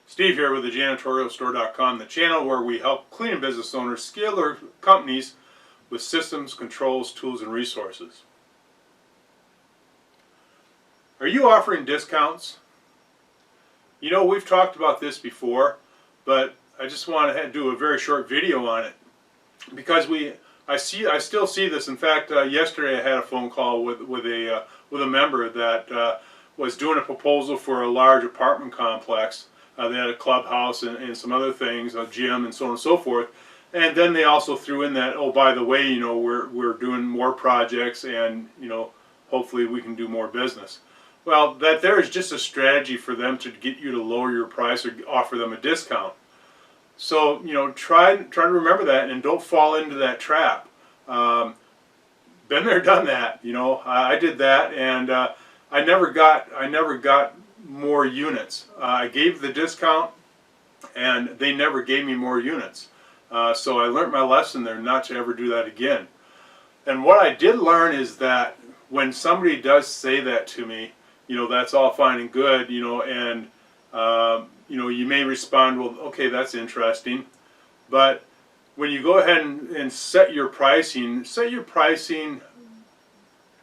Steve here with the 𝗏𝗏𝗘𝗧, the channel where we help cleaning business owners scale their companies with systems, controls, tools, and resources. Are you offering discounts? You know, we've talked about this before, but I just want to do a very short video on it because I still see this. In fact, yesterday I had a phone call with a member that was doing a proposal for a large apartment complex. They had a clubhouse and some other things, a gym and so on and so forth. And then they also threw in that, oh, by the way, you know, we're doing more projects and, you know, hopefully we can do more business. Well, that there is just a strategy for them to get you to lower your price or offer them a discount. So, you know, try to remember that and don't fall into that trap. Been there, done that. You know, I did that, and I never got more units. I gave the discount, and they never gave me more units. So I learned my lesson there, not to ever do that again. And what I did learn is that when somebody does say that to me, you know, that's all fine and good, you know, and you know, you may respond, well, okay, that's interesting, but when you go ahead and set your pricing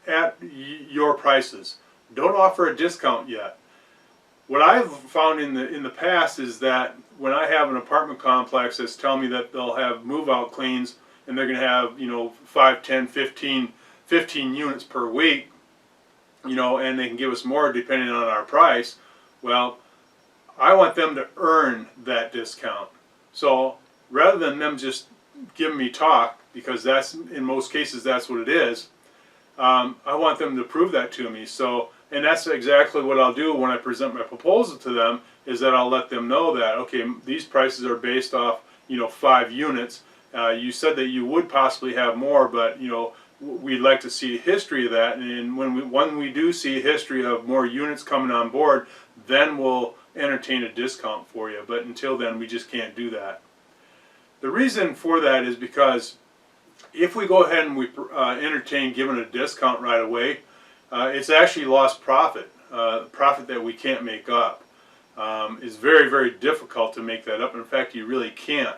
at your prices. Don't offer a discount yet. What I've found in the past is that when I have an apartment complex that's telling me that they'll have move-out cleans and they're going to have, you know, 5, 10, 15 units per week, you know, and they can give us more depending on our price, well, I want them to earn that discount. So rather than them just giving me talk, because that's, in most cases, that's what it is, I want them to prove that to me. So, and that's exactly what I'll do when I present my proposal to them, is that I'll let them know that, okay, these prices are based off, you know, 5 units. You said that you would possibly have more, but, you know, we'd like to see a history of that, and when we do see a history of more units coming on board, then we'll entertain a discount for you. But until then, we just can't do that. The reason for that is because if we go ahead and we entertain giving a discount right away, it's actually lost profit, profit that we can't make up. It's very, very difficult to make that up. In fact, you really can't.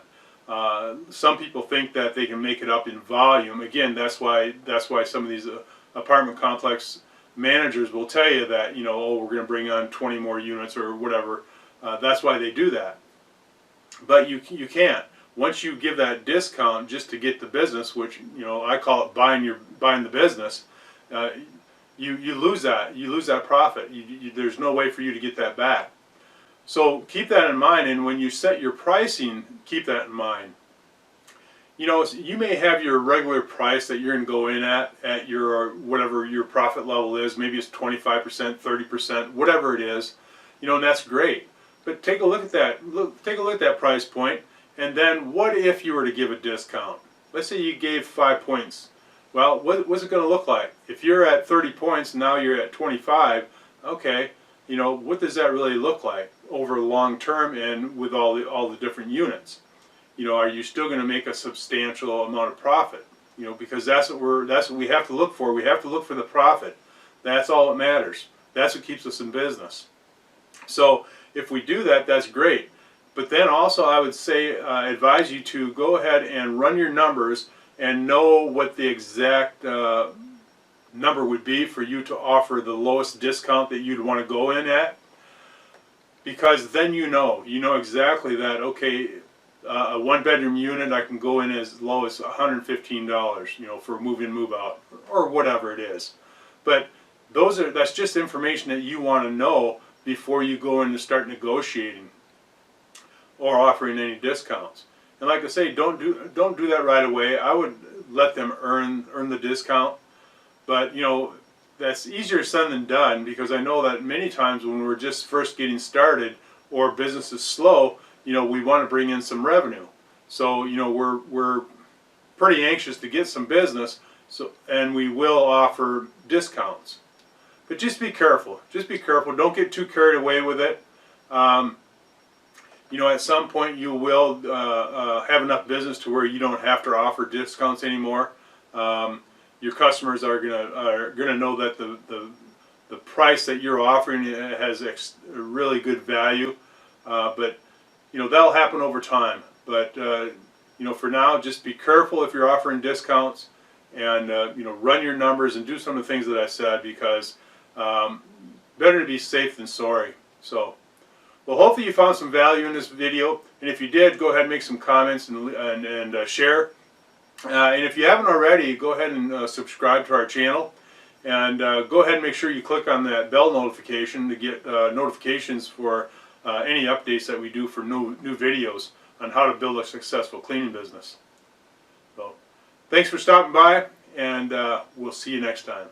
Some people think that they can make it up in volume. Again, that's why some of these apartment complex managers will tell you that, you know, oh, we're going to bring on 20 more units or whatever. That's why they do that. But you can't. Once you give that discount just to get the business, which, you know, I call it buying the business, you lose that. You lose that profit. There's no way for you to get that back. So keep that in mind, and when you set your pricing, keep that in mind. You know, you may have your regular price that you're going to go in at your whatever your profit level is. Maybe it's 25%, 30%, whatever it is. You know, and that's great. But take a look at that. Take a look at that price point, and then what if you were to give a discount? Let's say you gave 5 points. Well, what's it going to look like? If you're at 30 points, now you're at 25. Okay, you know, what does that really look like over long term and with all the different units? You know, are you still going to make a substantial amount of profit? You know, because that's what we have to look for. We have to look for the profit. That's all that matters. That's what keeps us in business. So if we do that, that's great. But then also I would say, advise you to go ahead and run your numbers and know what the exact number would be for you to offer the lowest discount that you'd want to go in at. Because then you know exactly that, okay, a 1-bedroom unit I can go in as low as $115, you know, for move in, move out, or whatever it is. But that's just information that you want to know before you go in to start negotiating or offering any discounts. And like I say, don't do that right away. I would let them earn the discount. But, you know, that's easier said than done, because I know that many times when we're just first getting started or business is slow, you know, we want to bring in some revenue. So, you know, we're pretty anxious to get some business, and we will offer discounts. But just be careful. Just be careful. Don't get too carried away with it. You know, at some point you will have enough business to where you don't have to offer discounts anymore. Your customers are gonna know that the price that you're offering has really good value. but you know, that'll happen over time. But you know, for now, just be careful if you're offering discounts, and you know, run your numbers and do some of the things that I said, because better to be safe than sorry. So, well, hopefully you found some value in this video, and if you did, go ahead and make some comments and share. And if you haven't already, go ahead and subscribe to our channel, and go ahead and make sure you click on that bell notification to get notifications for any updates that we do for new videos on how to build a successful cleaning business. So, thanks for stopping by, and we'll see you next time.